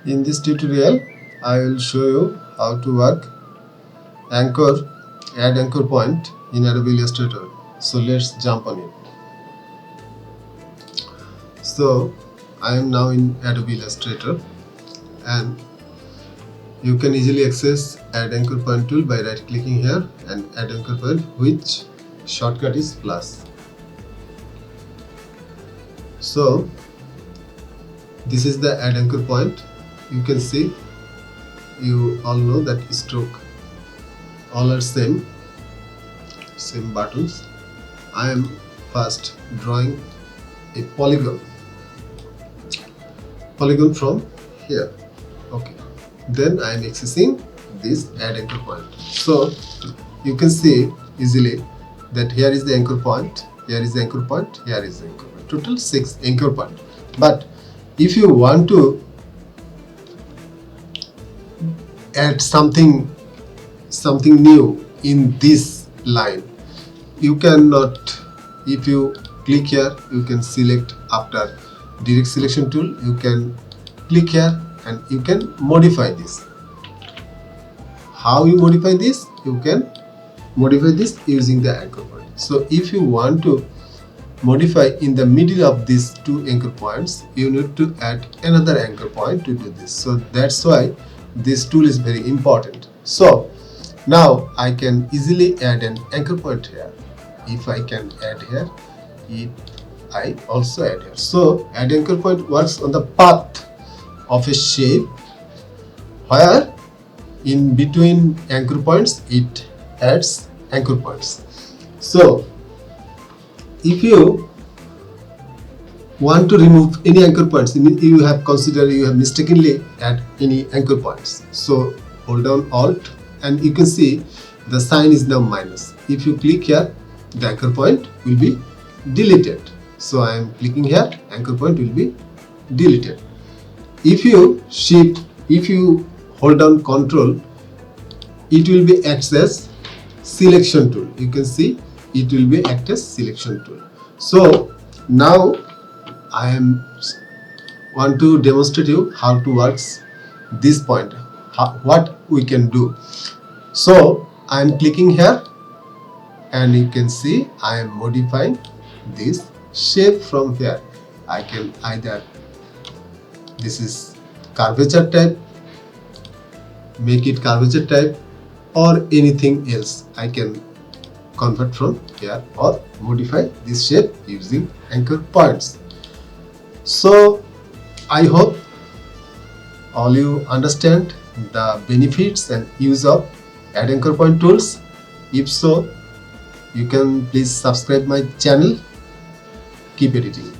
In this tutorial, I will show you how to work add anchor point in Adobe Illustrator. So let's jump on it. So I am now in Adobe Illustrator, and you can easily access add anchor point tool by right clicking here and add anchor point, which shortcut is plus. So this is the add anchor point. You can see, you all know that stroke all are same buttons. I am first drawing a polygon from here. Okay, then I am accessing this add anchor point. So you can see easily that here is the anchor point, here is the anchor point, here is the anchor point. Total 6 anchor point. But if you want to add something new in this line, you cannot. If you click here, you can select after direct selection tool, you can click here and you can modify this. How you modify this? You can modify this using the anchor point. So if you want to modify in the middle of these two anchor points, you need to add another anchor point to do this. So that's why this tool is very important. So now I can easily add an anchor point here. If I can add here, I also add here. So add anchor point works on the path of a shape, where in between anchor points it adds anchor points. So if you want to remove any anchor points, you have mistakenly add any anchor points, so hold down Alt and you can see the sign is now minus. If you click here, the anchor point will be deleted. So I am clicking here, anchor point will be deleted. If you hold down Ctrl, it will be act as selection tool. You can see it will be act as selection tool. So now I want to demonstrate you how to work this point, what we can do. So I am clicking here and you can see I am modifying this shape from here. I can either, this is curvature type, make it curvature type, or anything else I can convert from here, or modify this shape using anchor points. So I hope all you understand the benefits and use of add anchor point tools. If so, you can please subscribe my channel. Keep editing.